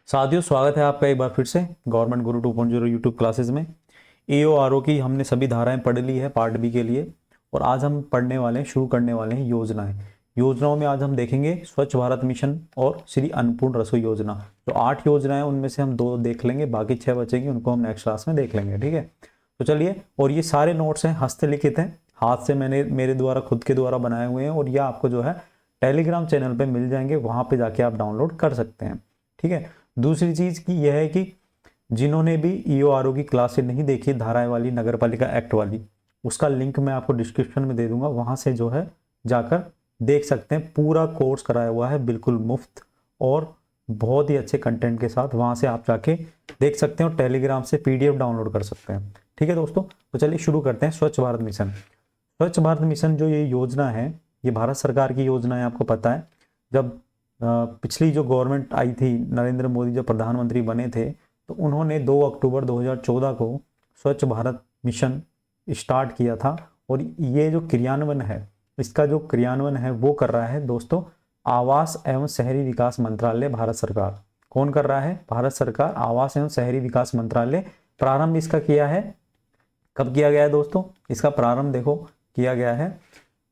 साथियों, स्वागत है आपका एक बार फिर से गवर्नमेंट गुरु 2.0 यूट्यूब क्लासेस में। AO की हमने सभी धाराएं पढ़ ली है पार्ट बी के लिए। और आज हम पढ़ने वाले हैं, शुरू करने वाले हैं योजनाएं। योजनाओं में आज हम देखेंगे स्वच्छ भारत मिशन और श्री अन्नपूर्ण रसोई योजना। जो 8 योजनाएं उनमें से हम 2 देख लेंगे, बाकी 6 बचेंगी, उनको हम नेक्स्ट क्लास में देख लेंगे। ठीक है, तो चलिए। और ये सारे नोट्स हैं हस्तलिखित हैं, हाथ से मैंने मेरे द्वारा खुद के द्वारा बनाए हुए हैं। और ये आपको जो है टेलीग्राम चैनल पे मिल जाएंगे, वहां पे जाके आप डाउनलोड कर सकते हैं। ठीक है। दूसरी चीज की यह है कि जिन्होंने भी EORO की क्लासें नहीं देखी, धाराएं वाली, नगर पालिका एक्ट वाली, उसका लिंक मैं आपको डिस्क्रिप्शन में दे दूंगा, वहां से जो है जाकर देख सकते हैं। पूरा कोर्स कराया हुआ है, बिल्कुल मुफ्त और बहुत ही अच्छे कंटेंट के साथ। वहां से आप जाके देख सकते हैं और टेलीग्राम से PDF डाउनलोड कर सकते हैं। ठीक है दोस्तों, तो चलिए शुरू करते हैं। स्वच्छ भारत मिशन। स्वच्छ भारत मिशन जो ये योजना है, ये भारत सरकार की योजना है। आपको पता है, जब पिछली जो गवर्नमेंट आई थी, नरेंद्र मोदी जब प्रधानमंत्री बने थे, तो उन्होंने 2 अक्टूबर 2014 को स्वच्छ भारत मिशन स्टार्ट किया था। और ये जो क्रियान्वयन है, इसका जो क्रियान्वयन है वो कर रहा है दोस्तों आवास एवं शहरी विकास मंत्रालय, भारत सरकार। कौन कर रहा है? भारत सरकार, आवास एवं शहरी विकास मंत्रालय। प्रारंभ इसका किया है, कब किया गया है दोस्तों? इसका प्रारंभ देखो किया गया है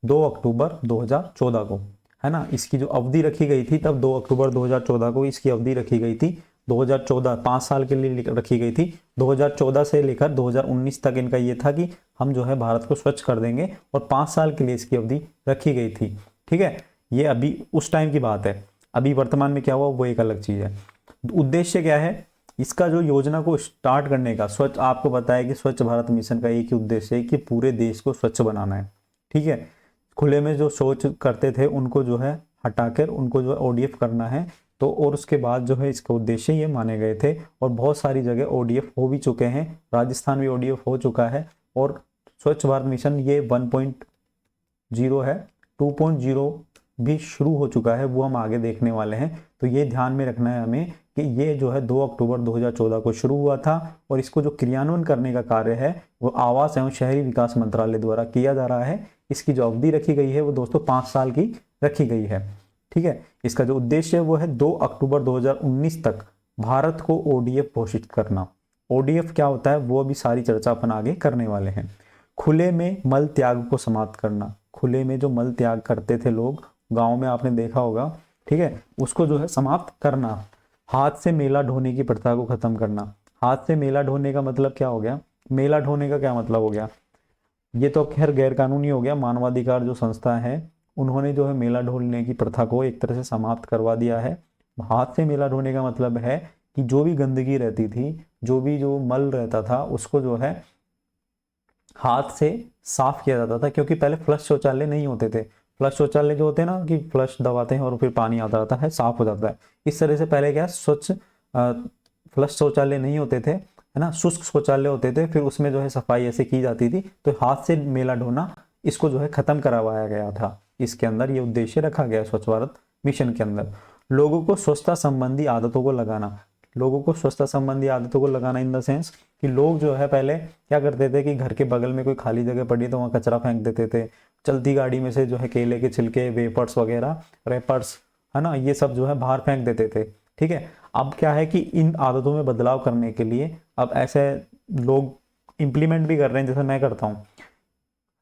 2 अक्टूबर 2014 को, है ना। इसकी जो अवधि रखी गई थी, तब 2 अक्टूबर 2014 को इसकी अवधि रखी गई थी। 2014 5 साल के लिए रखी गई थी। 2014 से लेकर 2019 तक इनका ये था कि हम जो है भारत को स्वच्छ कर देंगे, और 5 साल के लिए इसकी अवधि रखी गई थी। ठीक है, ये अभी उस टाइम की बात है। अभी वर्तमान में क्या हुआ वो एक अलग चीज है। उद्देश्य क्या है इसका? जो योजना को स्टार्ट करने का, स्वच्छ, आपको पता है कि स्वच्छ भारत मिशन का एक ही उद्देश्य है कि पूरे देश को स्वच्छ बनाना है। ठीक है, खुले में जो शौच करते थे उनको जो है हटाकर उनको जो है ODF करना है। तो और उसके बाद जो है इसका उद्देश्य ये माने गए थे, और बहुत सारी जगह ODF हो भी चुके हैं। राजस्थान भी ODF हो चुका है। और स्वच्छ भारत मिशन ये 1.0 है, 2.0 भी शुरू हो चुका है, वो हम आगे देखने वाले हैं। तो ये ध्यान में रखना है हमें कि ये जो है 2 अक्टूबर 2014 को शुरू हुआ था, और इसको जो क्रियान्वयन करने का कार्य है वो आवास एवं शहरी विकास मंत्रालय द्वारा किया जा रहा है। इसकी जो अवधि रखी गई है वो दोस्तों 5 साल की रखी गई है। ठीक है, इसका जो उद्देश्य है वो है 2 अक्टूबर 2019 तक भारत को ODF घोषित करना। ODF क्या होता है वो अभी सारी चर्चा अपन आगे करने वाले हैं। खुले में मल त्याग को समाप्त करना। खुले में जो मल त्याग करते थे लोग गांव में, आपने देखा होगा, ठीक है, उसको जो है समाप्त करना। हाथ से मेला ढोने की प्रथा को खत्म करना। हाथ से मेला ढोने का मतलब क्या हो गया? मेला ढोने का क्या मतलब हो गया? ये तो खैर गैर कानूनी हो गया। मानवाधिकार जो संस्था है उन्होंने जो है मेला ढोने की प्रथा को एक तरह से समाप्त करवा दिया है। हाथ से मेला ढोने का मतलब है कि जो भी गंदगी रहती थी, जो मल रहता था, उसको जो है हाथ से साफ किया जाता था। क्योंकि पहले फ्लश शौचालय नहीं होते थे। फ्लश शौचालय जो होते हैं ना, कि फ्लश दबाते हैं और फिर पानी आता रहता है, साफ हो जाता है। इस तरह से पहले क्या, स्वच्छ फ्लश शौचालय नहीं होते थे, है ना, शुष्क शौचालय होते थे। फिर उसमें जो है सफाई ऐसे की जाती थी। तो हाथ से मेला ढोना, इसको जो है खत्म करवाया गया था। इसके अंदर ये उद्देश्य रखा गया स्वच्छ भारत मिशन के अंदर। लोगों को स्वच्छता संबंधी आदतों को लगाना। लोगों को स्वच्छता संबंधी आदतों को लगाना इन द सेंस कि लोग जो है पहले क्या करते थे कि घर के बगल में कोई खाली जगह पड़ी तो वहाँ कचरा फेंक देते थे। चलती गाड़ी में से जो है केले के छिलके, वेपर्स वगैरह, रैपर्स, है ना, ये सब जो है बाहर फेंक देते थे। ठीक है, अब क्या है कि इन आदतों में बदलाव करने के लिए अब ऐसे लोग इम्प्लीमेंट भी कर रहे हैं, जैसे मैं करता हूँ,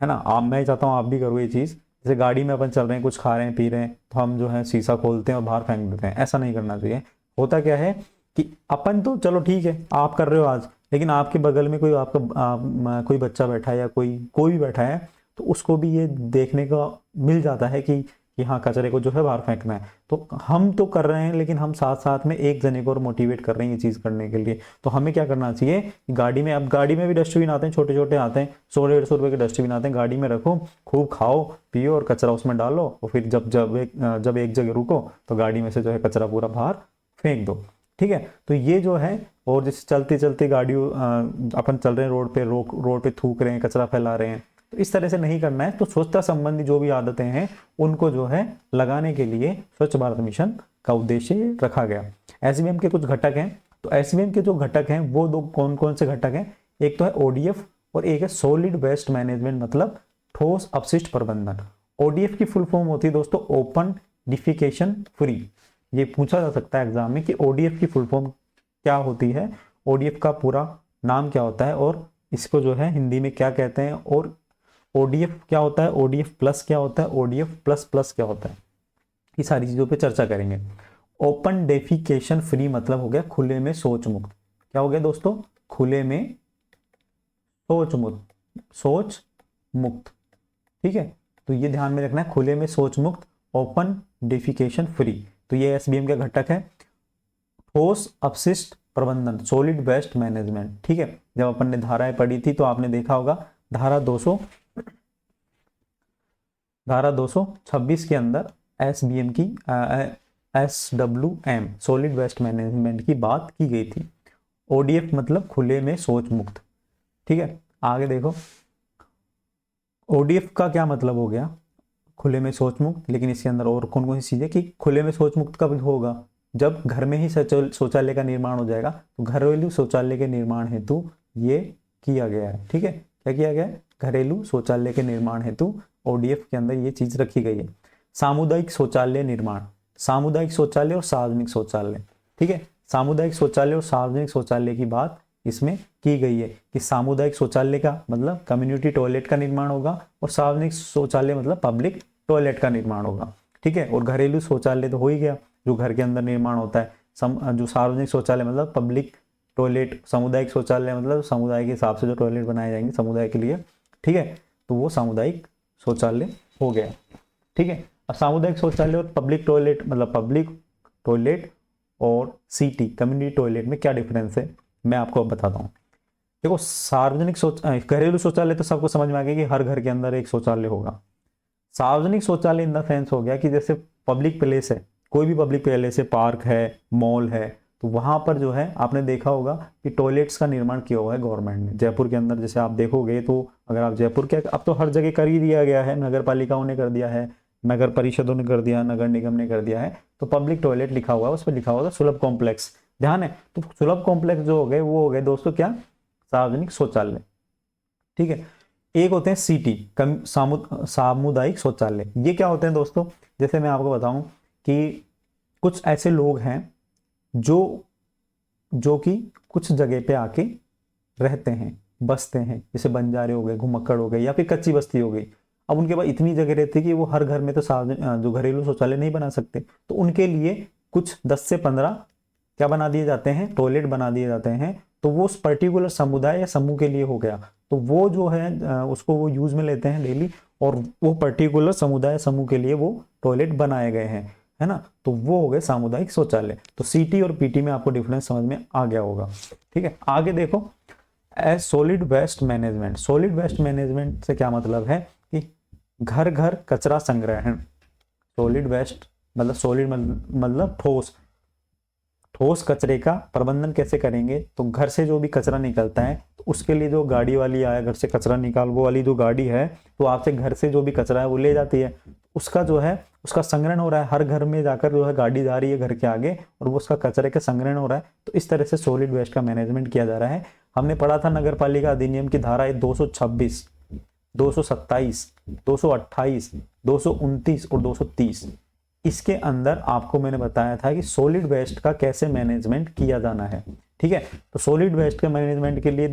है ना। आप, मैं चाहता हूँ आप भी करो ये चीज़। जैसे गाड़ी में अपन चल रहे हैं, कुछ खा रहे हैं, पी रहे हैं, तो हम जो है शीशा खोलते हैं और बाहर फेंक देते हैं। ऐसा नहीं करना चाहिए। होता क्या है कि अपन तो चलो ठीक है आप कर रहे हो आज, लेकिन आपके बगल में कोई आपका कोई बच्चा बैठा है या कोई कोई भी बैठा है, तो उसको भी ये देखने का मिल जाता है कि हाँ, कचरे को जो है बाहर फेंकना है। तो हम तो कर रहे हैं, लेकिन हम साथ साथ में एक जने को और मोटिवेट कर रहे हैं ये चीज़ करने के लिए। तो हमें क्या करना चाहिए कि गाड़ी में, अब गाड़ी में भी डस्टबिन आते हैं, छोटे छोटे आते हैं, 100-150 रुपए के डस्टबिन आते हैं। गाड़ी में रखो, खूब खाओ पियो और कचरा उसमें डालो, और फिर जब एक जगह रुको तो गाड़ी में से जो है कचरा पूरा बाहर फेंक दो। ठीक है, तो ये जो है, और जैसे चलते चलते गाड़ी अपन चल रहे हैं रोड पे, रोड पे थूक रहे हैं, कचरा फैला रहे हैं, तो इस तरह से नहीं करना है। तो स्वच्छता संबंधी जो भी आदतें हैं उनको जो है लगाने के लिए स्वच्छ भारत मिशन का उद्देश्य रखा गया। SVM के कुछ घटक हैं। तो SVM के जो घटक हैं वो दो कौन कौन से घटक हैं? एक तो है ODF और एक है सॉलिड वेस्ट मैनेजमेंट, मतलब ठोस अपशिष्ट प्रबंधन। ODF की फुल फॉर्म होती है दोस्तों ओपन डिफिकेशन फ्री। ये पूछा जा सकता है एग्जाम में कि ओडीएफ की फुल फॉर्म क्या होती है, ओडीएफ का पूरा नाम क्या होता है और इसको जो है हिंदी में क्या कहते हैं, और ओडीएफ क्या होता है, ओडीएफ प्लस क्या होता है, ओडीएफ प्लस प्लस क्या होता है, ये सारी चीज़ों पे चर्चा करेंगे। ओपन डेफिकेशन फ्री मतलब हो गया खुले में शौच मुक्त। क्या हो गया दोस्तों, खुले में शौच मुक्त, शौच मुक्त। ठीक है, तो ये ध्यान में रखना है, खुले में शौच मुक्त, ओपन डेफिकेशन फ्री। तो ये एसबीएम का घटक है। ठोस अपशिष्ट प्रबंधन, सॉलिड वेस्ट मैनेजमेंट। ठीक है, जब अपन ने धाराएं पढ़ी थी तो आपने देखा होगा धारा 226 के अंदर एसबीएम की SWM सॉलिड वेस्ट मैनेजमेंट की बात की गई थी। ओडीएफ मतलब खुले में शौच मुक्त। ठीक है, आगे देखो ओडीएफ का क्या मतलब हो गया, खुले में शौच मुक्त। लेकिन इसके अंदर और कौन कौन सी चीजें कि खुले में शौच मुक्त कब होगा, जब घर में ही शौचालय का निर्माण हो जाएगा। तो घरेलू शौचालय के निर्माण हेतु ये किया गया है। ठीक है, क्या किया गया है, घरेलू शौचालय के निर्माण हेतु ओडीएफ के अंदर ये चीज रखी गई है। सामुदायिक शौचालय निर्माण, सामुदायिक शौचालय और सार्वजनिक शौचालय। ठीक है, सामुदायिक शौचालय और सार्वजनिक शौचालय की बात इसमें की गई है कि सामुदायिक शौचालय का मतलब कम्युनिटी टॉयलेट का निर्माण होगा और सार्वजनिक शौचालय मतलब पब्लिक टॉयलेट का निर्माण होगा। ठीक है, और घरेलू शौचालय तो हो ही गया जो घर के अंदर निर्माण होता है। जो सार्वजनिक शौचालय मतलब पब्लिक टॉयलेट, सामुदायिक शौचालय मतलब समुदाय के हिसाब से जो टॉयलेट बनाए जाएंगे समुदाय के लिए। ठीक है, तो वो सामुदायिक शौचालय हो गया। ठीक है, अब सामुदायिक शौचालय और पब्लिक टॉयलेट मतलब पब्लिक टॉयलेट और सीटी कम्युनिटी टॉयलेट में क्या डिफरेंस है मैं आपको अब बताता हूँ। देखो सार्वजनिक घरेलू शौचालय तो सबको समझ में आ गया कि हर घर के अंदर एक शौचालय होगा। सार्वजनिक शौचालय इन द सेंस हो गया कि जैसे पब्लिक प्लेस है, कोई भी पब्लिक प्लेस है, पार्क है, मॉल है, तो वहां पर जो है आपने देखा होगा कि टॉयलेट्स का निर्माण किया हुआ है गवर्नमेंट ने। जयपुर के अंदर जैसे आप देखोगे तो अगर आप जयपुर के, अब तो हर जगह कर ही दिया गया है, नगर पालिकाओं ने कर दिया है, नगर परिषदों ने कर दिया, नगर निगम ने कर दिया है। तो पब्लिक टॉयलेट लिखा हुआ है, उस पर लिखा हुआ था सुलभ कॉम्प्लेक्स, ध्यान है। तो सुलभ कॉम्प्लेक्स जो हो गए वो हो गए दोस्तों क्या, सार्वजनिक शौचालय। ठीक है, एक होते हैं सीटी सामुदायिक शौचालय। ये क्या होते हैं दोस्तों, जैसे मैं आपको बताऊं कि कुछ ऐसे लोग हैं जो कि कुछ जगह पे आके रहते हैं, बसते हैं, जैसे बंजारे हो गए, घुमक्कड़ हो गए, या फिर कच्ची बस्ती हो गई। अब उनके पास इतनी जगह रहती है कि वो हर घर में तो जो घरेलू शौचालय नहीं बना सकते, तो उनके लिए कुछ 10 से 15 क्या बना दिए जाते हैं, टॉयलेट बना दिए जाते हैं। तो वो उस पर्टिकुलर समुदाय या समूह के लिए हो गया, तो वो जो है उसको वो यूज में लेते हैं डेली, और वो पर्टिकुलर समुदाय समूह के लिए वो टॉयलेट बनाए गए हैं, है ना। तो वो हो गए सामुदायिक शौचालय। तो सीटी और पीटी में आपको डिफरेंस समझ में आ गया होगा। ठीक है, आगे देखो solid waste management. Solid waste management से क्या मतलब है कि घर घर कचरा संग्रहण। सॉलिड वेस्ट मतलब सॉलिड मतलब ठोस, ठोस कचरे का प्रबंधन कैसे करेंगे, तो घर से जो भी कचरा निकलता है तो उसके लिए जो गाड़ी वाली आया, घर से कचरा निकाल, वो वाली जो गाड़ी है तो आपसे घर से जो भी कचरा है वो ले जाती है, उसका जो है उसका संग्रहण हो रहा है, हर घर में जाकर जो है गाड़ी जा रही है घर के आगे और वो उसका कचरे का संग्रहण हो रहा है। तो इस तरह से सॉलिड वेस्ट का मैनेजमेंट किया जा रहा है। हमने पढ़ा था नगर पालिका अधिनियम की धारा 226, 227, 228, 229 और 230। इसके अंदर आपको मैंने बताया था कि सॉलिड वेस्ट का कैसे मैनेजमेंट किया जाना है। ठीक है, तो सॉलिड वेस्ट के मैनेजमेंट के लिए,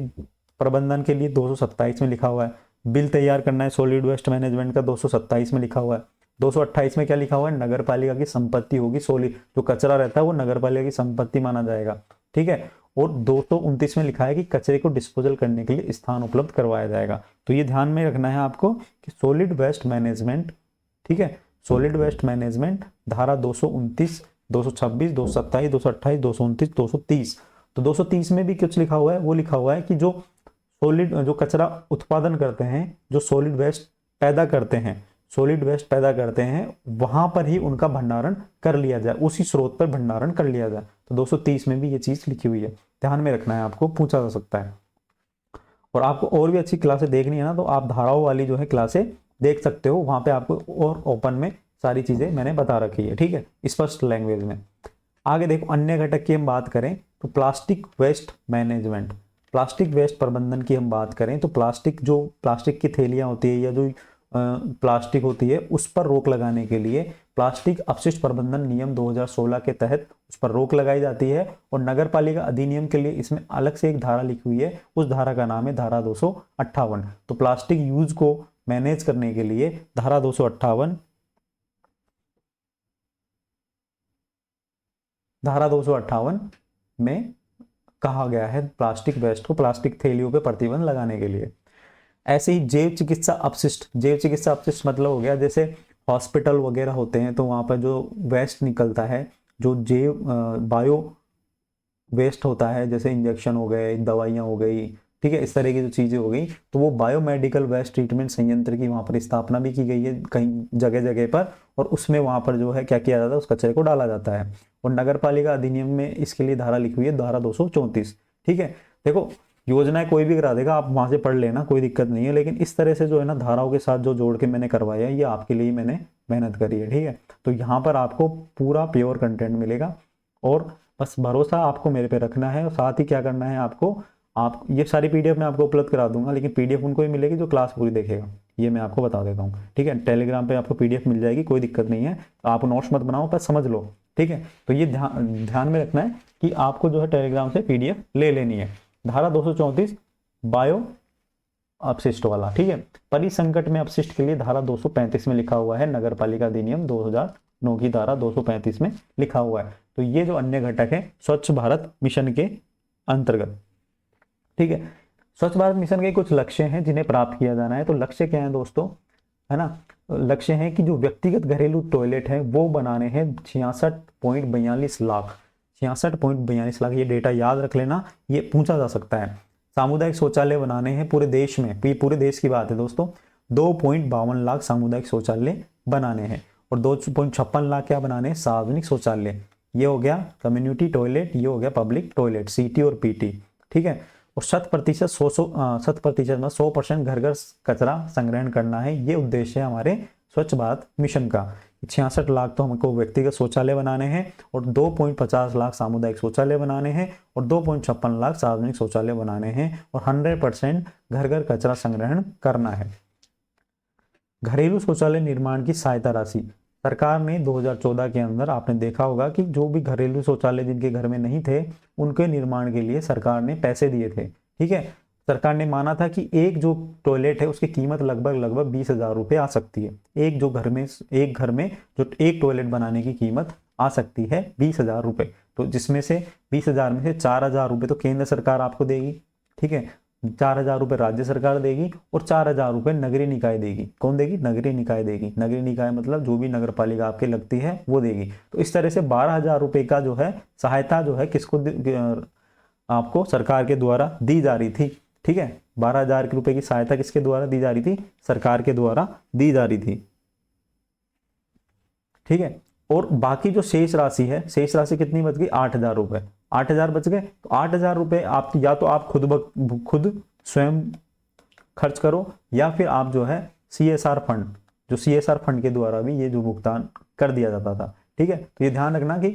प्रबंधन के लिए 227 में लिखा हुआ है। बिल तैयार करना है सॉलिड वेस्ट मैनेजमेंट का, 227 में लिखा हुआ है। 228 में क्या लिखा हुआ है, नगर पालिका की संपत्ति होगी, सॉलिड जो कचरा रहता है वो नगर पालिका की संपत्ति माना जाएगा। ठीक है, और 229 में लिखा है कि कचरे को डिस्पोजल करने के लिए स्थान उपलब्ध करवाया जाएगा। तो ये ध्यान में रखना है आपको कि सॉलिड वेस्ट मैनेजमेंट, ठीक है, सॉलिड वेस्ट मैनेजमेंट धारा 229, 226, 227, 228, 229, 230। तो 230 में भी कुछ लिखा हुआ है, वो लिखा हुआ है कि जो सॉलिड जो कचरा उत्पादन करते हैं, जो सॉलिड वेस्ट पैदा करते हैं, सॉलिड वेस्ट पैदा करते हैं, वहां पर ही उनका भंडारण कर लिया जाए, उसी स्रोत पर भंडारण कर लिया जाए। तो 230 में भी ये चीज लिखी हुई है, ध्यान में रखना है, आपको पूछा जा सकता है। और आपको और भी अच्छी क्लासें देखनी है ना, तो आप धाराओं वाली जो है क्लासें देख सकते हो, वहां पे आपको और ओपन में सारी चीजें मैंने बता रखी है। ठीक है, स्पष्ट लैंग्वेज में। आगे देखो अन्य घटक की हम बात करें तो plastic waste management, plastic waste प्रबंधन की हम बात करें तो प्लास्टिक की थैलियां होती है या जो प्लास्टिक होती है उस पर रोक लगाने के लिए प्लास्टिक अपशिष्ट प्रबंधन नियम 2016 के तहत उस पर रोक लगाई जाती है। और नगर पालिका अधिनियम के लिए इसमें अलग से एक धारा लिखी हुई है, उस धारा का नाम है धारा 258। तो प्लास्टिक यूज को मैनेज करने के लिए धारा 258 में कहा गया है प्लास्टिक वेस्ट को, प्लास्टिक थैलियों पे प्रतिबंध लगाने के लिए। ऐसे ही जैव चिकित्सा अपशिष्ट, जैव चिकित्सा अपशिष्ट मतलब हो गया जैसे हॉस्पिटल वगैरह होते हैं तो वहाँ पर जो वेस्ट निकलता है, जो जैव बायो वेस्ट होता है, जैसे इंजेक्शन हो गए, दवाइयाँ हो गई, ठीक है, इस तरह की जो चीज़ें हो गई, तो वो बायोमेडिकल वेस्ट ट्रीटमेंट संयंत्र की वहाँ पर स्थापना भी की गई है कहीं जगह जगह पर, और उसमें वहाँ पर जो है क्या किया जाता है, उस कचरे को डाला जाता है। और नगर पालिका अधिनियम में इसके लिए धारा लिखी हुई है धारा 234। ठीक है, देखो योजनाएं कोई भी करा देगा, आप वहां से पढ़ लेना, कोई दिक्कत नहीं है, लेकिन इस तरह से जो है ना धाराओं के साथ जो जोड़ के मैंने करवाया है ये आपके लिए मैंने मेहनत करी है। ठीक है, तो यहाँ पर आपको पूरा प्योर कंटेंट मिलेगा और बस भरोसा आपको मेरे पे रखना है। और साथ ही क्या करना है आपको, आप ये सारी पीडीएफ मैं आपको उपलब्ध करा दूंगा, लेकिन पीडीएफ उनको ही मिलेगी जो क्लास पूरी देखेगा, ये मैं आपको बता देता हूँ। ठीक है, टेलीग्राम पे आपको पीडीएफ मिल जाएगी, कोई दिक्कत नहीं है, आप नोट्स मत बनाओ, बस समझ लो। ठीक है, तो ये ध्यान में रखना है कि आपको जो है टेलीग्राम से पीडीएफ ले लेनी है। धारा 234 बायो अपशिष्ट वाला। ठीक है, परिसंकट में अपशिष्ट के लिए धारा 235 में लिखा हुआ है, नगर पालिका अधिनियम 2009 की धारा 235 में लिखा हुआ है। तो ये जो अन्य घटक है स्वच्छ भारत मिशन के अंतर्गत। ठीक है, स्वच्छ भारत मिशन के कुछ लक्ष्य हैं जिन्हें प्राप्त किया जाना है। तो लक्ष्य क्या है दोस्तों, है ना, लक्ष्य है कि जो व्यक्तिगत घरेलू टॉयलेट है वो बनाने हैं 66.42 लाख, 66.42 लाख, ये डेटा याद रख लेना, ये पूछा जा सकता है। सामुदायिक शौचालय बनाने हैं पूरे देश में, पूरे देश की बात है दोस्तों, 2.52 लाख सामुदायिक शौचालय बनाने हैं। और 2.56 लाख क्या बनाने हैं, सार्वजनिक शौचालय, ये हो गया कम्युनिटी टॉयलेट, ये हो गया पब्लिक टॉयलेट, सीटी और पीटी। ठीक है, और 100% में 100% घर घर कचरा संग्रहण करना है, ये उद्देश्य है हमारे स्वच्छ भारत मिशन का। 66 लाख तो हमको व्यक्तिगत शौचालय बनाने हैं और 2.50 लाख सामुदायिक शौचालय बनाने हैं और 2.56 लाख सार्वजनिक शौचालय बनाने हैं और 100% घर घर कचरा संग्रहण करना है। घरेलू शौचालय निर्माण की सहायता राशि सरकार ने 2014 के अंदर, आपने देखा होगा कि जो भी घरेलू शौचालय जिनके घर में नहीं थे उनके निर्माण के लिए सरकार ने पैसे दिए थे। ठीक है, सरकार ने माना था कि एक जो टॉयलेट है उसकी कीमत लगभग 20,000 रुपये आ सकती है। एक घर में जो एक टॉयलेट बनाने की कीमत आ सकती है 20,000 रुपये, तो जिसमें से 20,000 में से 4,000 रुपये तो केंद्र सरकार आपको देगी। ठीक है, 4,000 रुपये राज्य सरकार देगी और 4,000 रुपये नगरीय निकाय देगी। कौन देगी, नगरीय निकाय देगी। नगरीय निकाय मतलब जो भी नगर पालिका आपके लगती है वो देगी। तो इस तरह से 12,000 रुपये का जो है सहायता जो है किसको आपको सरकार के द्वारा दी जा रही थी। ठीक है, 12,000 रुपये की सहायता किसके द्वारा दी जा रही थी, सरकार के द्वारा दी जा रही थी। ठीक है, और बाकी जो शेष राशि है, शेष राशि कितनी बच गई, 8,000 रुपये, 8,000 बच गए। तो 8,000 रुपये आप या तो आप खुद स्वयं खर्च करो या फिर आप जो है CSR फंड, जो CSR फंड के द्वारा भी ये जो भुगतान कर दिया जाता था। ठीक है, तो ये ध्यान रखना कि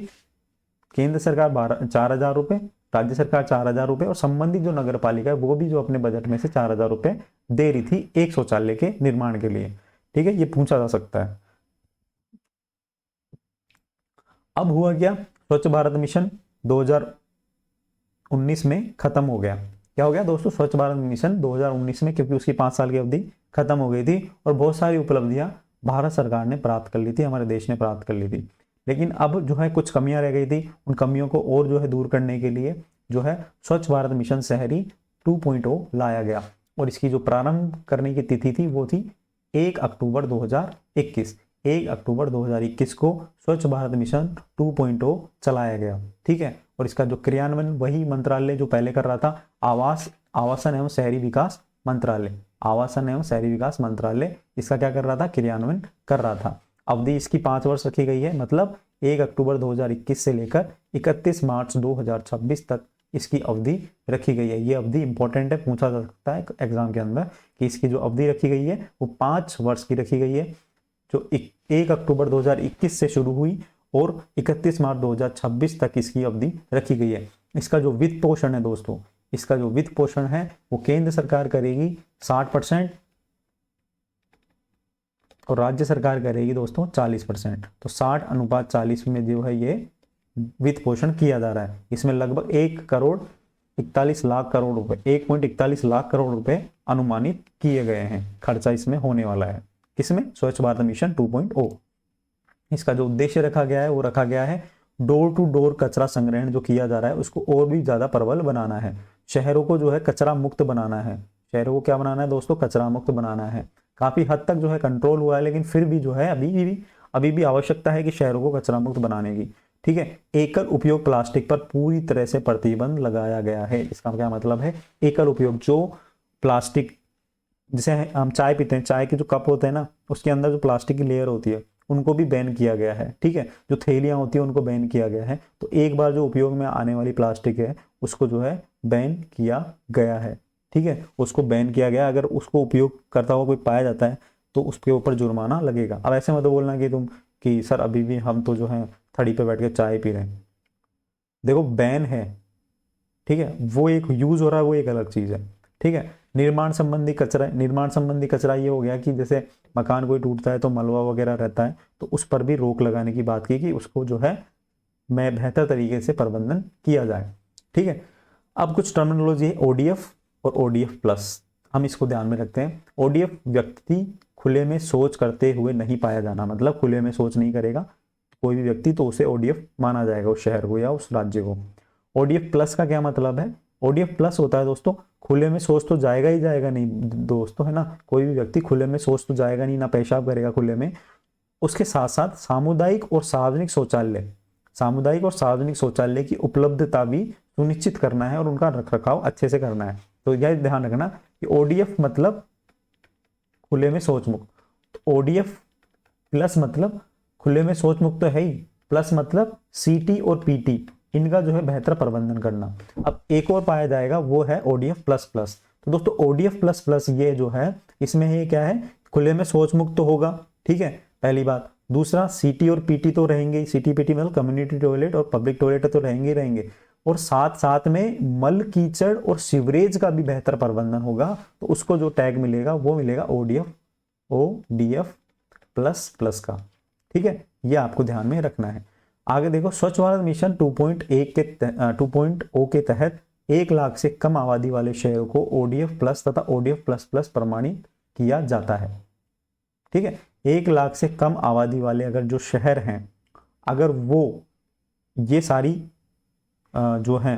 केंद्र सरकार 4,000 रुपये, राज्य सरकार 4,000 रुपये और संबंधित जो नगर पालिका है वो भी जो अपने बजट में से 4,000 रुपये दे रही थी एक शौचालय के निर्माण के लिए। ठीक है, ये पूछा जा सकता है। अब हुआ क्या, स्वच्छ भारत मिशन 2019 में खत्म हो गया। क्या हो गया दोस्तों, स्वच्छ भारत मिशन 2019 में, क्योंकि उसकी 5 साल की अवधि खत्म हो गई थी और बहुत सारी उपलब्धियां भारत सरकार ने प्राप्त कर ली थी, हमारे देश ने प्राप्त कर ली थी। लेकिन अब जो है कुछ कमियां रह गई थी, उन कमियों को और जो है दूर करने के लिए जो है स्वच्छ भारत मिशन शहरी 2.0 लाया गया और इसकी जो प्रारंभ करने की तिथि थी वो थी 1 अक्टूबर 2021। 1 अक्टूबर 2021 को स्वच्छ भारत मिशन 2.0 चलाया गया। ठीक है, और इसका जो क्रियान्वयन वही मंत्रालय जो पहले कर रहा था, आवासन एवं शहरी विकास मंत्रालय, आवासन एवं शहरी विकास मंत्रालय इसका क्या कर रहा था, क्रियान्वयन कर रहा था। अवधि इसकी 5 वर्ष रखी गई है, मतलब 1 अक्टूबर 2021 से लेकर 31 मार्च 2026 तक इसकी अवधि रखी गई है। ये अवधि इंपॉर्टेंट है, पूछा जा सकता है एग्जाम के अंदर कि इसकी जो अवधि रखी गई है वो 5 वर्ष की रखी गई है, जो 1 अक्टूबर 2021 से शुरू हुई और 31 मार्च 2026 तक इसकी अवधि रखी गई है। इसका जो वित्त पोषण है दोस्तों, इसका जो वित्त पोषण है वो केंद्र सरकार करेगी 60%, और राज्य सरकार करेगी दोस्तों 40%। तो 60:40 में जो है ये वित्त पोषण किया जा रहा है। इसमें लगभग 1,41,00,000 करोड़ रुपए, 1.41 लाख करोड़ रुपए अनुमानित किए गए हैं, खर्चा इसमें होने वाला है। किसमें? स्वच्छ भारत मिशन 2.0। इसका जो उद्देश्य रखा गया है वो रखा गया है डोर टू डोर कचरा संग्रहण जो किया जा रहा है उसको और भी ज्यादा प्रबल बनाना है। शहरों को जो है कचरा मुक्त बनाना है। शहरों को क्या बनाना है दोस्तों? कचरा मुक्त बनाना है। काफी हद तक जो है कंट्रोल हुआ है, लेकिन फिर भी जो है अभी भी आवश्यकता है कि शहरों को कचरा मुक्त बनाने की। ठीक है। एकल उपयोग प्लास्टिक पर पूरी तरह से प्रतिबंध लगाया गया है। इसका क्या मतलब है? एकल उपयोग, जो प्लास्टिक, जैसे हम चाय पीते हैं, चाय के जो कप होते हैं ना, उसके अंदर जो प्लास्टिक की लेयर होती है उनको भी बैन किया गया है। ठीक है। जो थैलियां होती है उनको बैन किया गया है। तो एक बार जो उपयोग में आने वाली प्लास्टिक है उसको जो है बैन किया गया है। ठीक है, उसको बैन किया गया। अगर उसको उपयोग करता हुआ कोई पाया जाता है तो उसके ऊपर जुर्माना लगेगा। अब ऐसे मत बोलना कि तुम कि सर अभी भी हम तो जो है थड़ी पे बैठ के चाय पी रहे हैं। देखो बैन है, ठीक है, वो एक यूज हो रहा है, वो एक अलग चीज है। ठीक है। निर्माण संबंधी कचरा, निर्माण संबंधी कचरा ये हो गया कि जैसे मकान कोई टूटता है तो मलबा वगैरह रहता है, तो उस पर भी रोक लगाने की बात की कि उसको जो है मैं बेहतर तरीके से प्रबंधन किया जाए। ठीक है। अब कुछ टर्मिनोलॉजी है ओडीएफ और ओडीएफ प्लस, हम इसको ध्यान में रखते हैं। ओडीएफ व्यक्ति खुले में शौच करते हुए नहीं पाया जाना, मतलब खुले में शौच नहीं करेगा कोई भी व्यक्ति तो उसे ओडीएफ माना जाएगा, उस शहर को या उस राज्य को। ओडीएफ प्लस का क्या मतलब है? ओडीएफ प्लस होता है दोस्तों खुले में शौच तो जाएगा ही जाएगा नहीं दोस्तों, है ना, कोई भी व्यक्ति खुले में शौच तो जाएगा नहीं, ना पेशाब करेगा खुले में। उसके साथ साथ सामुदायिक और सार्वजनिक शौचालय, सामुदायिक और सार्वजनिक शौचालय की उपलब्धता भी सुनिश्चित करना है और उनका रखरखाव अच्छे से करना है। तो यह ध्यान रखना कि ओडीएफ मतलब खुले में शौच मुक्त, तो ओडीएफ प्लस मतलब खुले में शौच मुक्त तो है ही, प्लस मतलब सीटी और पीटी इनका जो है बेहतर प्रबंधन करना। अब एक और पाया जाएगा वो है ओडीएफ प्लस प्लस। तो दोस्तों ओडीएफ प्लस प्लस ये जो है इसमें ये क्या है? खुले में शौच मुक्त तो होगा, ठीक है, पहली बात। दूसरा सीटी और पीटी तो रहेंगे, सीटी पीटी मतलब कम्युनिटी टॉयलेट और पब्लिक टॉयलेट तो रहेंगे ही रहेंगे, और साथ साथ में मल कीचड़ और सीवरेज का भी बेहतर प्रबंधन होगा। तो उसको जो टैग मिलेगा वो मिलेगा ओडीएफ प्लस प्लस का। ठीक है, ये आपको ध्यान में रखना है। आगे देखो स्वच्छ भारत मिशन 2.0 के तहत 1 लाख से कम आबादी वाले शहरों को ओडीएफ प्लस तथा ओडीएफ प्लस प्लस प्रमाणित किया जाता है। ठीक है, 1 लाख से कम आबादी वाले अगर जो शहर हैं, अगर वो ये सारी जो है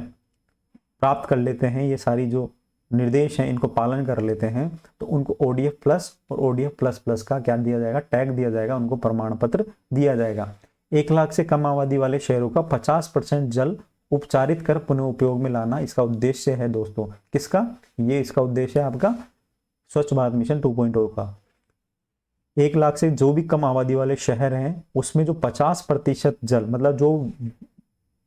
प्राप्त कर लेते हैं, ये सारी जो निर्देश हैं इनको पालन कर लेते हैं, तो उनको ओडीएफ प्लस और ओडीएफ प्लस प्लस का क्या दिया जाएगा? टैग दिया जाएगा, उनको प्रमाण पत्र दिया जाएगा। 1 लाख से कम आबादी वाले शहरों का 50% जल उपचारित कर पुनः उपयोग में लाना इसका उद्देश्य है दोस्तों। किसका? ये इसका उद्देश्य है आपका स्वच्छ भारत मिशन 2.0 का। 1 लाख से जो भी कम आबादी वाले शहर हैं उसमें जो 50% जल, मतलब जो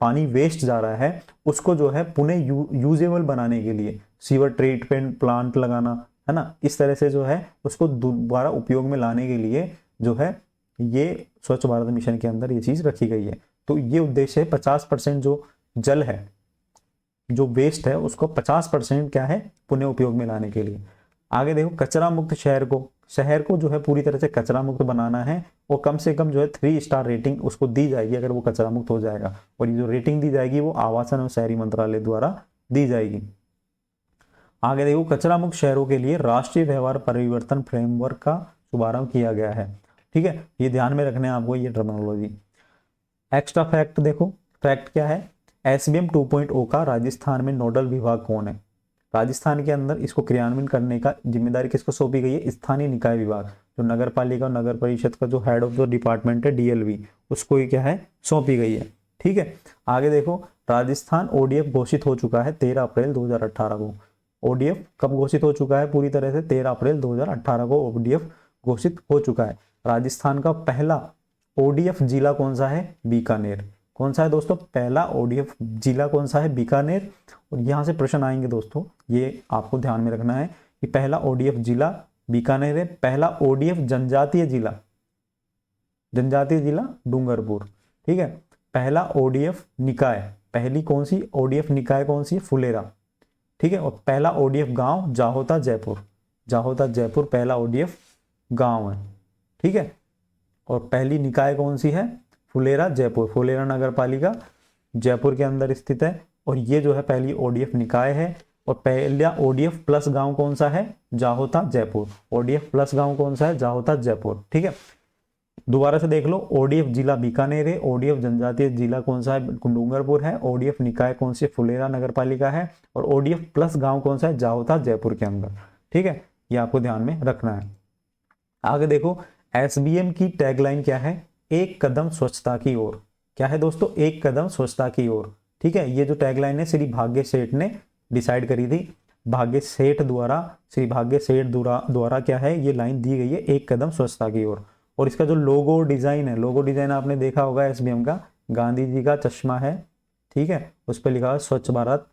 पानी वेस्ट जा रहा है उसको जो है पुनः यूजेबल बनाने के लिए सीवर ट्रीटमेंट प्लांट लगाना, है ना, इस तरह से जो है उसको दोबारा उपयोग में लाने के लिए जो है ये स्वच्छ भारत मिशन के अंदर ये चीज रखी गई है। तो ये उद्देश्य है 50% जो जल है, जो वेस्ट है, उसको 50% क्या है? पुनः उपयोग में लाने के लिए। आगे देखो कचरा मुक्त शहर को जो है पूरी तरह से कचरा मुक्त बनाना है, और कम से कम जो है 3 स्टार रेटिंग उसको दी जाएगी अगर वो कचरा मुक्त हो जाएगा। और ये जो रेटिंग दी जाएगी वो आवासन और शहरी मंत्रालय द्वारा दी जाएगी। आगे देखो कचरा मुक्त शहरों के लिए राष्ट्रीय व्यवहार परिवर्तन फ्रेमवर्क का शुभारंभ किया गया है। ठीक है, ये ध्यान में रखना है आपको ये टर्मिनोलॉजी। एक्स्ट्रा फैक्ट देखो, फैक्ट क्या है? एसबीएम 2.0 का राजस्थान में नोडल विभाग कौन है? राजस्थान के अंदर इसको क्रियान्वयन करने का जिम्मेदारी किसको सौंपी गई है? स्थानीय निकाय विभाग, जो नगर पालिका और नगर परिषद का जो हेड ऑफ द डिपार्टमेंट है डीएलवी, उसको ये क्या है? सौंपी गई है। ठीक है, आगे देखो राजस्थान ओडीएफ घोषित हो चुका है 13 अप्रैल 2018 को। ओडीएफ कब घोषित हो चुका है? पूरी तरह से 13 अप्रैल 2018 को ओडीएफ घोषित हो चुका है। राजस्थान का पहला ओडीएफ जिला कौन सा है? बीकानेर। कौन सा है दोस्तों? पहला ओडीएफ जिला कौन सा है? बीकानेर। और यहां से प्रश्न आएंगे दोस्तों, ये आपको ध्यान में रखना है कि पहला ओडीएफ जिला बीकानेर है। पहला ओडीएफ जनजातीय जिला डूंगरपुर। ठीक है, पहला ओडीएफ निकाय, पहली कौन सी ओडीएफ निकाय कौन सी है? फुलेरा। ठीक है, और पहला ओडीएफ गांव जाहोता जयपुर पहला ओडीएफ गांव है। ठीक है। और पहली निकाय कौन सी है? फुलेरा जयपुर, फुलेरा नगर पालिका जयपुर के अंदर स्थित है। और ये जो है पहली ओडीएफ निकाय है। और पहला ओडीएफ प्लस गांव कौन सा है? जाहोता जयपुर। ओडीएफ प्लस गांव कौन सा है? जाहोता जयपुर। ठीक है, दोबारा से देख लो, ओडीएफ जिला बीकानेर है, ओडीएफ जनजातीय जिला कौन सा है? डूंगरपुर है, ओडीएफ निकाय कौन सी? फुलेरा नगर पालिका है, और ओडीएफ प्लस गांव कौन सा है? जाहोता जयपुर के अंदर। ठीक है, ये आपको ध्यान में रखना है। आगे देखो, एसबीएम की टैगलाइन क्या है? एक कदम स्वच्छता की ओर। क्या है दोस्तों? एक कदम स्वच्छता की ओर। ठीक है, ये जो टैगलाइन है श्री भाग्य सेठ ने डिसाइड करी थी। भाग्य सेठ द्वारा, श्री भाग्य सेठ द्वारा क्या है ये लाइन दी गई है, एक कदम स्वच्छता की ओर। और इसका जो लोगो डिजाइन है, लोगो डिजाइन आपने देखा होगा एसबीएम का, गांधी जी का चश्मा है। ठीक है, उस पर लिखा है स्वच्छ भारत,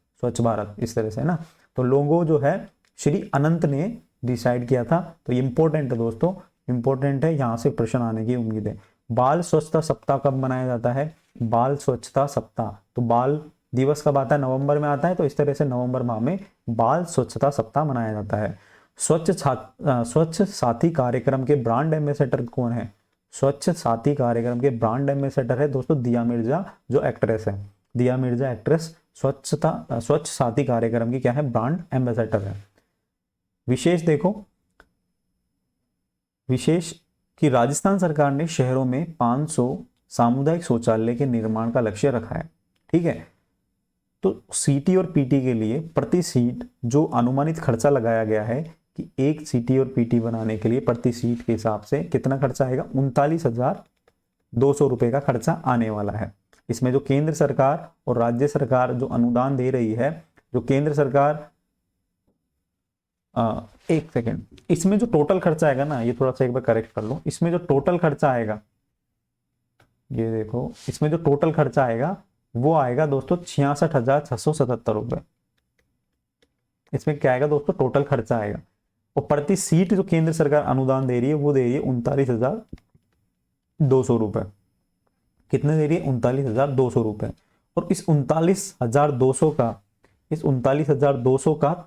इस तरह से है ना। तो लोगो जो है श्री अनंत ने डिसाइड किया था। तो ये इंपॉर्टेंट है दोस्तों, इंपॉर्टेंट है, यहाँ से प्रश्न आने की उम्मीद है। बाल स्वच्छता सप्ताह कब मनाया जाता है? बाल स्वच्छता सप्ताह, तो बाल दिवस कब आता है? नवंबर में आता है। तो इस तरह से नवंबर माह में बाल स्वच्छता सप्ताह मनाया जाता है। स्वच्छ साथी कार्यक्रम के ब्रांड एम्बेसडर कौन है? स्वच्छ साथी कार्यक्रम के ब्रांड एम्बेसडर है दोस्तों दिया मिर्जा, जो एक्ट्रेस है। दिया मिर्जा एक्ट्रेस स्वच्छ साथी कार्यक्रम की क्या है? ब्रांड एम्बेसडर है। विशेष देखो, विशेष कि राजस्थान सरकार ने शहरों में 500 सामुदायिक शौचालय के निर्माण का लक्ष्य रखा है। ठीक है, तो सीटी और पीटी के लिए प्रति सीट जो अनुमानित खर्चा लगाया गया है कि एक सीटी और पीटी बनाने के लिए प्रति सीट के हिसाब से कितना खर्चा आएगा? 39,200 रुपए का खर्चा आने वाला है। इसमें जो केंद्र सरकार और राज्य सरकार जो अनुदान दे रही है, जो केंद्र सरकार एक सेकेंड, इसमें जो टोटल खर्चा आएगा ना, ये थोड़ा सा एक बार करेक्ट कर लो, इसमें जो टोटल खर्चा आएगा, ये देखो, इसमें जो टोटल खर्चा आएगा वो आएगा दोस्तों 66,677 रुपए। इसमें क्या आएगा दोस्तों? टोटल खर्चा आएगा। और प्रति सीट जो केंद्र सरकार अनुदान दे रही है वो दे रही है 39,200 रुपए। कितने दे रही है? 39,200 रुपए। और इस 39,200 का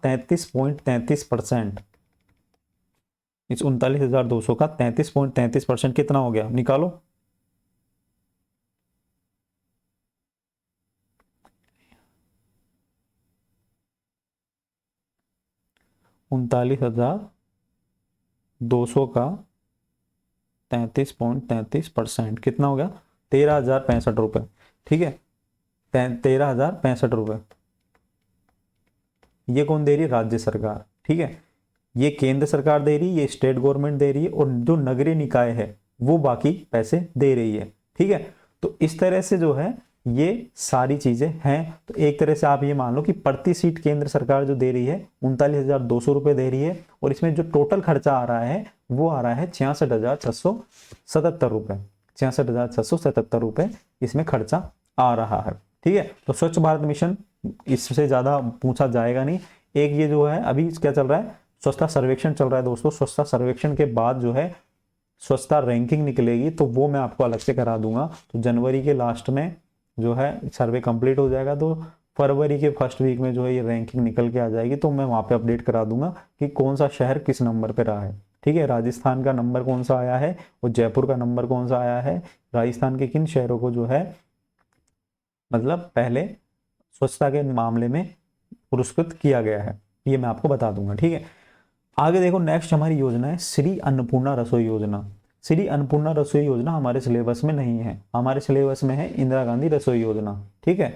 33.33%, इस 39,200 का 33.33% कितना हो गया? निकालो। 39,200 का 33.33% कितना हो गया? 13,065 रुपए। ठीक है, 13,065 रुपए। ये कौन दे रही है? राज्य सरकार। ठीक है, ये केंद्र सरकार दे रही है, ये स्टेट गवर्नमेंट दे रही है, और जो नगरीय निकाय है वो बाकी पैसे दे रही है। ठीक है, तो इस तरह से जो है ये सारी चीजें हैं। तो एक तरह से आप ये मान लो कि प्रति सीट केंद्र सरकार जो दे रही है 39,200 रुपए दे रही है, और इसमें जो टोटल खर्चा आ रहा है वो आ रहा है 66,677 रुपए। 66,677 रुपए इसमें खर्चा आ रहा है। ठीक है, तो स्वच्छ भारत मिशन इससे ज्यादा पूछा जाएगा नहीं। एक ये जो है अभी क्या चल रहा है? स्वच्छता सर्वेक्षण चल रहा है दोस्तों। स्वच्छता सर्वेक्षण के बाद जो है स्वच्छता रैंकिंग निकलेगी, तो वो मैं आपको अलग से करा दूंगा। तो जनवरी के लास्ट में जो है सर्वे कंप्लीट हो जाएगा, तो फरवरी के फर्स्ट वीक में जो है ये रैंकिंग निकल के आ जाएगी। तो मैं वहाँ पे अपडेट करा दूंगा कि कौन सा शहर किस नंबर पे रहा है। ठीक है, राजस्थान का नंबर कौन सा आया है और जयपुर का नंबर कौन सा आया है, राजस्थान के किन शहरों को जो है मतलब पहले स्वच्छता के मामले में पुरस्कृत किया गया है, ये मैं आपको बता दूंगा। ठीक है, आगे देखो, नेक्स्ट हमारी योजना है श्री अन्नपूर्णा रसोई योजना। श्री अन्नपूर्णा रसोई योजना हमारे सिलेबस में नहीं है, हमारे सिलेबस में है इंदिरा गांधी रसोई योजना। ठीक है,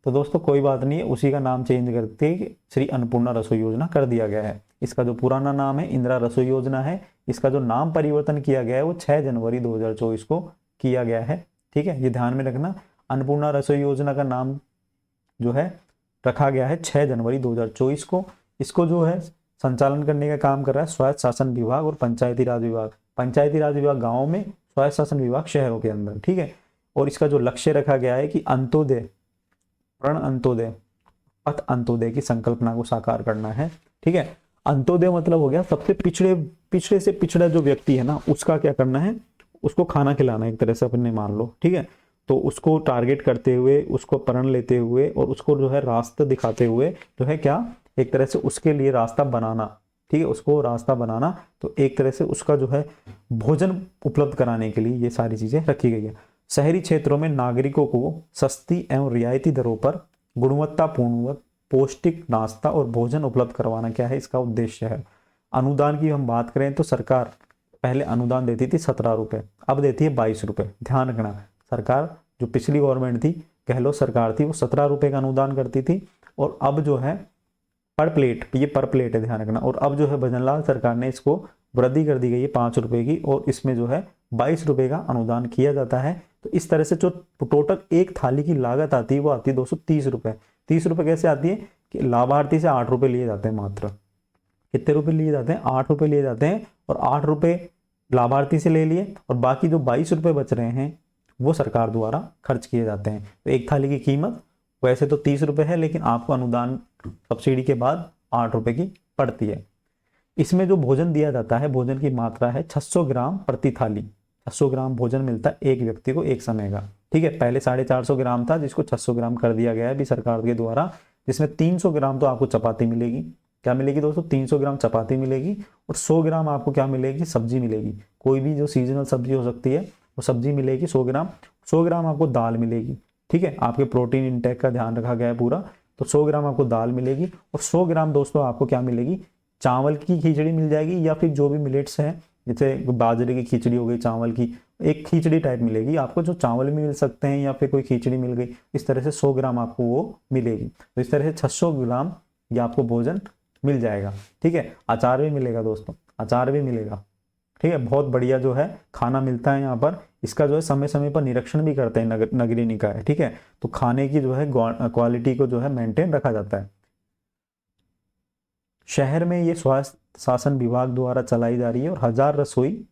तो दोस्तों कोई बात नहीं है, उसी का नाम चेंज करके श्री अन्नपूर्णा रसोई योजना कर दिया गया है। इसका जो पुराना नाम है इंदिरा रसोई योजना है, इसका जो नाम परिवर्तन किया गया है वो 6 जनवरी 2024 को किया गया है। ठीक है, ये ध्यान में रखना, अन्नपूर्णा रसोई योजना का नाम जो है रखा गया है 6 जनवरी 2024 को। इसको जो है संचालन करने का काम कर रहा है स्वायत्त शासन विभाग और पंचायती राज विभाग। पंचायती राज विभाग गाँव में, स्वायत्त शासन विभाग शहरों के अंदर। ठीक है, और इसका जो लक्ष्य रखा गया है कि अंत्योदय, प्रण अंत्योदय, पथ अंत्योदय की संकल्पना को साकार करना है। ठीक है, अंत्योदय मतलब हो गया सबसे पिछड़े से पिछड़ा जो व्यक्ति है ना, उसका क्या करना है, उसको खाना खिलाना एक तरह से अपने मान लो। ठीक है, तो उसको टारगेट करते हुए, उसको प्रण लेते हुए और उसको जो है रास्ता दिखाते हुए जो है क्या, एक तरह से उसके लिए रास्ता बनाना। ठीक है, उसको रास्ता बनाना, तो एक तरह से उसका जो है भोजन उपलब्ध कराने के लिए ये सारी चीजें रखी गई है। शहरी क्षेत्रों में नागरिकों को सस्ती एवं रियायती दरों पर गुणवत्तापूर्ण पौष्टिक नाश्ता और भोजन उपलब्ध करवाना क्या है इसका उद्देश्य है। अनुदान की हम बात करें तो सरकार पहले अनुदान देती थी 17 रुपए, अब देती है 22 रुपए। ध्यान रखना, सरकार जो पिछली गवर्नमेंट थी, गहलोत सरकार थी, वो 17 रुपए का अनुदान करती थी, और अब जो है पर प्लेट, ये पर प्लेट है, ध्यान रखना। और अब जो है भजनलाल सरकार ने इसको वृद्धि कर दी गई है 5 रुपए की, और इसमें जो है 22 रुपए का अनुदान किया जाता है। तो इस तरह से जो टोटल एक थाली की लागत आती है वो आती है 230 रुपए। 30 रुपए कैसे आती है कि लाभार्थी से 8 रुपए लिए जाते हैं मात्र। कितने रुपए लिए जाते हैं? 8 रुपए लिए जाते हैं, और 8 रुपए लाभार्थी से ले लिए, और बाकी जो 22 रुपए बच रहे हैं वो सरकार द्वारा खर्च किए जाते हैं। तो एक थाली की कीमत वैसे तो 30 रुपए है, लेकिन आपको अनुदान सब्सिडी के बाद 8 रुपए की पड़ती है। इसमें जो भोजन दिया जाता है, भोजन की मात्रा है 600 ग्राम प्रति थाली। 600 ग्राम भोजन मिलता है एक व्यक्ति को एक समय का, ठीक है। पहले 450 ग्राम था, जिसको 600 ग्राम कर दिया गया है अभी सरकार के द्वारा, जिसमें 300 ग्राम तो आपको चपाती मिलेगी। क्या मिलेगी दोस्तों? 300 ग्राम चपाती मिलेगी, और 100 ग्राम आपको क्या मिलेगी? सब्जी मिलेगी। कोई भी जो सीजनल सब्जी हो सकती है वो सब्जी मिलेगी 100 ग्राम। 100 ग्राम आपको दाल मिलेगी, ठीक है। आपके प्रोटीन इंटेक का ध्यान रखा गया है पूरा, तो 100 ग्राम आपको दाल मिलेगी, और 100 ग्राम दोस्तों आपको क्या मिलेगी? चावल की खिचड़ी मिल जाएगी, या फिर जो भी मिलेट्स हैं, जैसे बाजरे की खिचड़ी हो गई, चावल की एक खिचड़ी टाइप मिलेगी आपको, जो चावल भी मिल सकते हैं या फिर कोई खिचड़ी मिल गई, इस तरह से 100 ग्राम आपको वो मिलेगी। तो इस तरह से 600 ग्राम ये आपको भोजन मिल जाएगा, ठीक है। अचार भी मिलेगा दोस्तों, अचार भी मिलेगा, ठीक है। बहुत बढ़िया जो है खाना मिलता है यहाँ पर। इसका जो है समय समय पर निरीक्षण भी करते हैं नगरीय निकाय, ठीक है। तो खाने की जो है क्वालिटी को जो है मेंटेन रखा जाता है। शहर में ये स्वास्थ्य शासन विभाग द्वारा चलाई जा रही है, और 1000 रसोई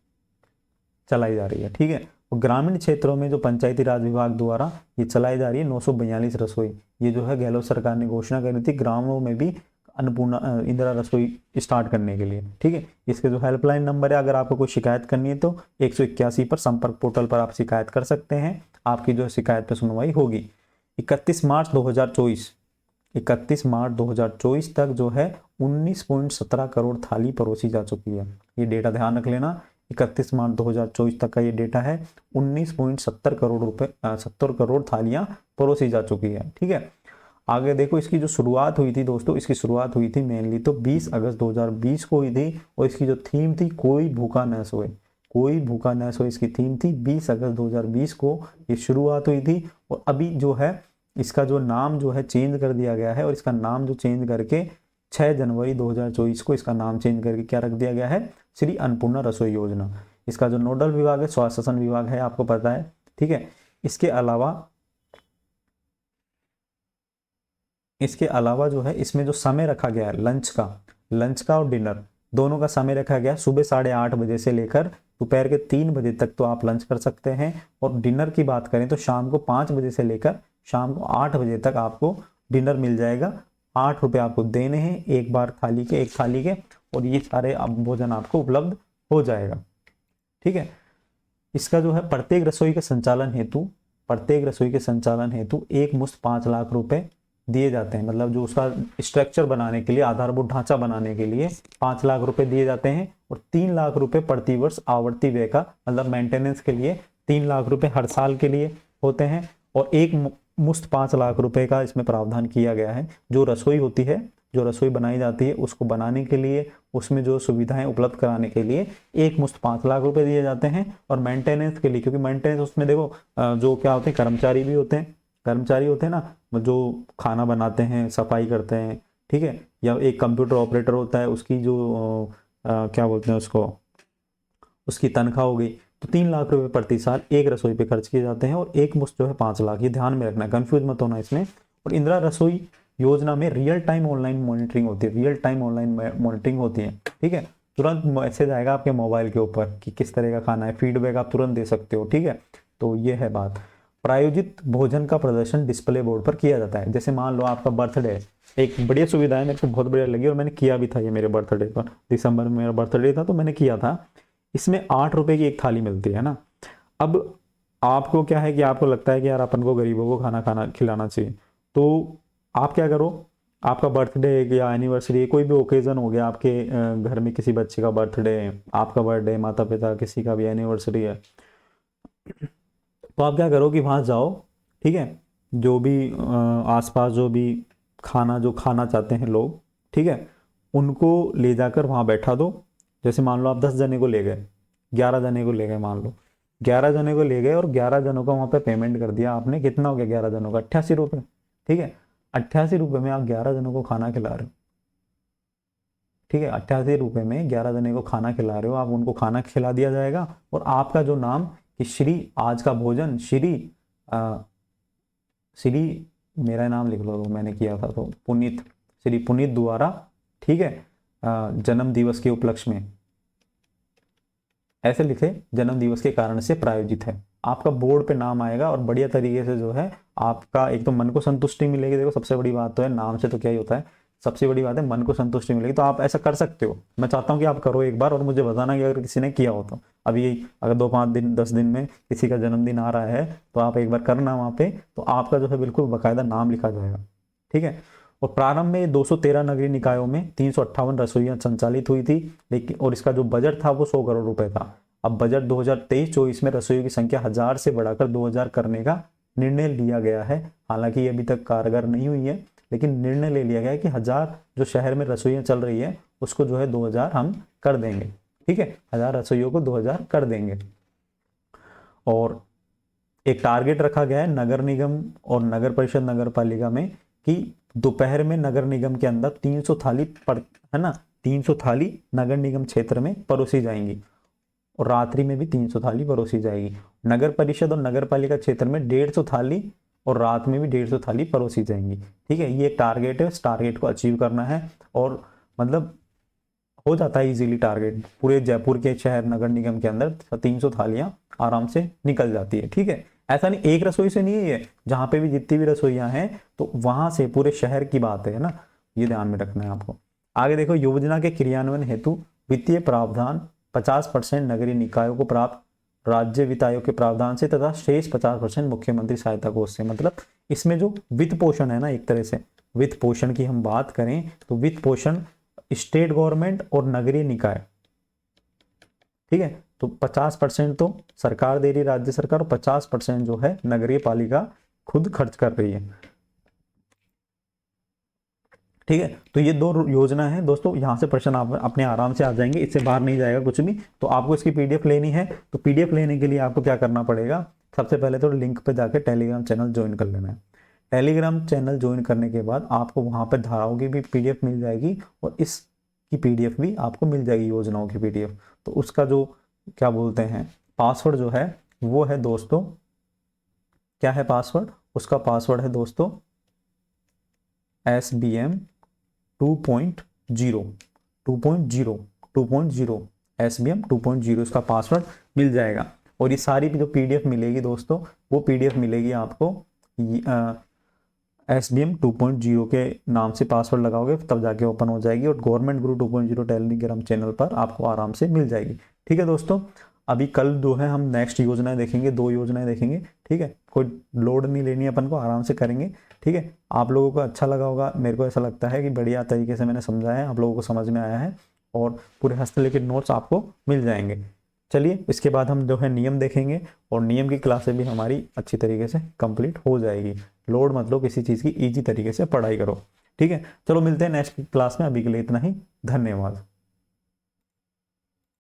चलाई जा रही है, ठीक है। और ग्रामीण क्षेत्रों में जो पंचायती राज विभाग द्वारा ये चलाई जा रही है 942 रसोई। ये जो है गहलोत सरकार ने घोषणा करी थी ग्रामों में भी अन्नपूर्णा इंदिरा रसोई स्टार्ट करने के लिए, ठीक है। इसके जो हेल्पलाइन नंबर है, अगर आपको कोई शिकायत करनी है तो 181 पर संपर्क पोर्टल पर आप शिकायत कर सकते हैं। आपकी जो शिकायत पर सुनवाई होगी। 31 मार्च 2024 तक जो है 19.17 करोड़ थाली परोसी जा चुकी है। ये डेटा ध्यान रख लेना, 31 मार्च 2024 तक का ये डेटा है। 19.70 करोड़ थालियां परोसी जा चुकी है, ठीक है। आगे देखो, इसकी जो शुरुआत हुई थी दोस्तों, इसकी शुरुआत हुई थी मेनली तो 20 अगस्त 2020 को हुई थी, और इसकी जो थीम थी कोई भूखा न सोए, कोई भूखा न सोए इसकी थीम थी। 20 अगस्त 2020 को ये शुरुआत हुई थी, और अभी जो है इसका जो नाम जो है चेंज कर दिया गया है, और इसका नाम जो चेंज करके 6 जनवरी 2024 को इसका नाम चेंज करके क्या रख दिया गया है? श्री अन्नपूर्णा रसोई योजना। इसका जो नोडल विभाग है स्वास्थ्य शासन विभाग है, आपको पता है, ठीक है। इसके अलावा जो है इसमें जो समय रखा गया है लंच का और डिनर दोनों का समय रखा गया है। सुबह 8:30 बजे से लेकर दोपहर के 3 बजे तक तो आप लंच कर सकते हैं, और डिनर की बात करें तो शाम को 5 बजे से लेकर शाम को 8 बजे तक आपको डिनर मिल जाएगा। 8 रुपये आपको देने हैं एक थाली के, और ये सारे भोजन आपको उपलब्ध हो जाएगा, ठीक है। इसका जो है प्रत्येक रसोई के संचालन हेतु एक मुश्त 5 लाख रुपए दिए जाते हैं। मतलब जो उसका स्ट्रक्चर बनाने के लिए, आधारभूत ढांचा बनाने के लिए 5 लाख रुपए दिए जाते हैं, और 3 लाख रुपए प्रति वर्ष आवर्ती व्यय का, मतलब मेंटेनेंस के लिए 3 लाख रुपए हर साल के लिए होते हैं, और एक मुश्त 5 लाख रुपए का इसमें प्रावधान किया गया है। जो रसोई होती है, जो रसोई बनाई जाती है, उसको बनाने के लिए, उसमें जो सुविधाएं उपलब्ध कराने के लिए एक मुश्त 5 लाख रुपए दिए जाते हैं। और मेंटेनेंस के लिए, क्योंकि मेंटेनेंस उसमें देखो जो क्या होते हैं, कर्मचारी होते हैं ना, जो खाना बनाते हैं, सफाई करते हैं, ठीक है। या एक कंप्यूटर ऑपरेटर होता है, उसकी जो क्या बोलते हैं उसको, उसकी तनख्वाह हो गई। तो 3 लाख रुपए प्रति साल एक रसोई पे खर्च किए जाते हैं, और एक मुश्त जो है 5 लाख। ये ध्यान में रखना, कंफ्यूज मत होना इसमें। और इंदिरा रसोई योजना में रियल टाइम ऑनलाइन मॉनिटरिंग होती है, ठीक है। तुरंत मैसेज आएगा आपके मोबाइल के ऊपर कि किस तरह का खाना है, फीडबैक आप तुरंत दे सकते हो, ठीक है। तो ये है बात। प्रायोजित भोजन का प्रदर्शन डिस्प्ले बोर्ड पर किया जाता है। जैसे मान लो आपका बर्थडे, एक बढ़िया सुविधा है, मेरे को बहुत बढ़िया लगी, और मैंने किया भी था ये मेरे बर्थडे पर। दिसंबर में मेरा बर्थडे था तो मैंने किया था। इसमें 8 रुपए की एक थाली मिलती है ना। अब आपको क्या है कि आपको लगता है कि यार अपन को गरीबों को खाना खिलाना चाहिए, तो आप क्या करो, आपका बर्थडे या एनिवर्सरी, कोई भी ओकेजन हो गया, आपके घर में किसी बच्चे का बर्थडे, आपका बर्थडे, माता पिता किसी का भी एनिवर्सरी है, तो आप क्या करो कि वहाँ जाओ, ठीक है, जो भी आसपास जो भी खाना जो खाना चाहते हैं लोग, ठीक है, उनको ले जाकर वहाँ बैठा दो। जैसे मान लो आप 10 जने को ले गए, 11 जने को ले गए, मान लो 11 जने को ले गए और 11 जनों का वहाँ पे पेमेंट कर दिया आपने। कितना हो गया 11 जनों का? 88 रुपये, ठीक है। 88 रुपये में आप 11 जनों को खाना खिला रहे हो, ठीक है। 88 रुपये में 11 जने को खाना खिला रहे हो आप, उनको खाना खिला दिया जाएगा और आपका जो नाम कि श्री, आज का भोजन श्री श्री, मेरा नाम लिख लो, मैंने किया था तो पुनीत, श्री पुनीत द्वारा, ठीक है, जन्म दिवस के उपलक्ष्य में, ऐसे लिखे, जन्म दिवस के कारण से प्रायोजित है। आपका बोर्ड पे नाम आएगा और बढ़िया तरीके से जो है आपका एक तो मन को संतुष्टि मिलेगी। देखो सबसे बड़ी बात तो है, नाम से तो क्या ही होता है, सबसे बड़ी बात है मन को संतुष्टि मिलेगी। तो आप ऐसा कर सकते हो, मैं चाहता हूँ कि आप करो एक बार और मुझे बताना कि अगर किसी ने किया हो तो। अभी अगर 2-5 दिन 10 दिन में किसी का जन्मदिन आ रहा है तो आप एक बार करना वहाँ पे, तो आपका जो है बिल्कुल बाकायदा नाम लिखा जाएगा, ठीक है। और प्रारंभ में 213 नगरीय निकायों में 358 रसोइयाँ संचालित हुई थी, लेकिन और इसका जो बजट था वो 100 करोड़ रुपए था। अब बजट 2023-24 में रसोइयों की संख्या 1000 से बढ़ाकर 2000 करने का निर्णय लिया गया है। हालांकि ये अभी तक कारगर नहीं हुई है, लेकिन निर्णय ले लिया गया है कि 1000 जो शहर में रसोइयाँ चल रही है उसको जो है 2000 हम कर देंगे, ठीक है। 1000 रसोइयों को 2000 कर देंगे। और एक टारगेट रखा गया है नगर निगम और नगर परिषद नगर पालिका में कि दोपहर में नगर निगम के अंदर 300 थाली है ना, 300 थाली नगर निगम क्षेत्र में परोसी जाएंगी और रात्रि में भी 300 थाली परोसी जाएगी। नगर परिषद और नगर पालिका क्षेत्र में 150 थाली और रात में भी 150 थाली परोसी जाएंगी, ठीक है। ये टारगेट है, इस टारगेट को अचीव करना है और मतलब हो जाता है इजीली टारगेट। पूरे जयपुर के शहर नगर निगम के अंदर 300 थालियां आराम से निकल जाती है, ठीक है। ऐसा नहीं एक रसोई से नहीं है, जहां पे भी जितनी भी रसोइयां हैं तो वहां से पूरे शहर की बात है ना, ये ध्यान में रखना है आपको। आगे देखो, योजना के क्रियान्वयन हेतु वित्तीय प्रावधान 50% नगरीय निकायों को प्राप्त राज्य वित्त आयोग के प्रावधान से तथा शेष 50% मुख्यमंत्री सहायता कोष से। मतलब इसमें जो वित्त पोषण है ना, एक तरह से वित्त पोषण की हम बात करें तो वित्त पोषण स्टेट गवर्नमेंट और नगरीय निकाय, ठीक है। तो 50% तो सरकार दे रही, राज्य सरकार, और 50% जो है नगरीय पालिका खुद खर्च कर रही है, ठीक है। तो ये 2 योजना है दोस्तों, यहाँ से प्रश्न आप अपने आराम से आ जाएंगे, इससे बाहर नहीं जाएगा कुछ भी। तो आपको इसकी पीडीएफ लेनी है, तो पीडीएफ लेने के लिए आपको क्या करना पड़ेगा, सबसे पहले तो लिंक पे जाकर टेलीग्राम चैनल ज्वाइन कर लेना है। टेलीग्राम चैनल ज्वाइन करने के बाद आपको वहाँ पर धाराओं की भी पीडीएफ मिल जाएगी और इसकी पीडीएफ भी आपको मिल जाएगी, योजनाओं की पीडीएफ। तो उसका जो क्या बोलते हैं पासवर्ड जो है वो है दोस्तों, क्या है पासवर्ड, उसका पासवर्ड है दोस्तों SBM 2.0 SBM 2.0 इसका पासवर्ड मिल जाएगा। और ये सारी जो पीडीएफ मिलेगी दोस्तों, वो पीडीएफ मिलेगी आपको SBM 2.0 के नाम से पासवर्ड लगाओगे तब जाके ओपन हो जाएगी और गवर्नमेंट गुरु 2.0 टेलीग्राम चैनल पर आपको आराम से मिल जाएगी, ठीक है दोस्तों। अभी कल जो है हम नेक्स्ट योजनाएं देखेंगे, 2 योजनाएं देखेंगे, ठीक है। कोई लोड नहीं लेनी है अपन को, आराम से करेंगे, ठीक है। आप लोगों को अच्छा लगा होगा, मेरे को ऐसा लगता है कि बढ़िया तरीके से मैंने समझाया है, आप लोगों को समझ में आया है और पूरे हस्तलिखित नोट्स आपको मिल जाएंगे। चलिए इसके बाद हम जो है नियम देखेंगे और नियम की क्लासें भी हमारी अच्छी तरीके से कंप्लीट हो जाएगी। लोड मत लो किसी चीज़ की, ईजी तरीके से पढ़ाई करो, ठीक है। चलो मिलते हैं नेक्स्ट क्लास में, अभी के लिए इतना ही, धन्यवाद।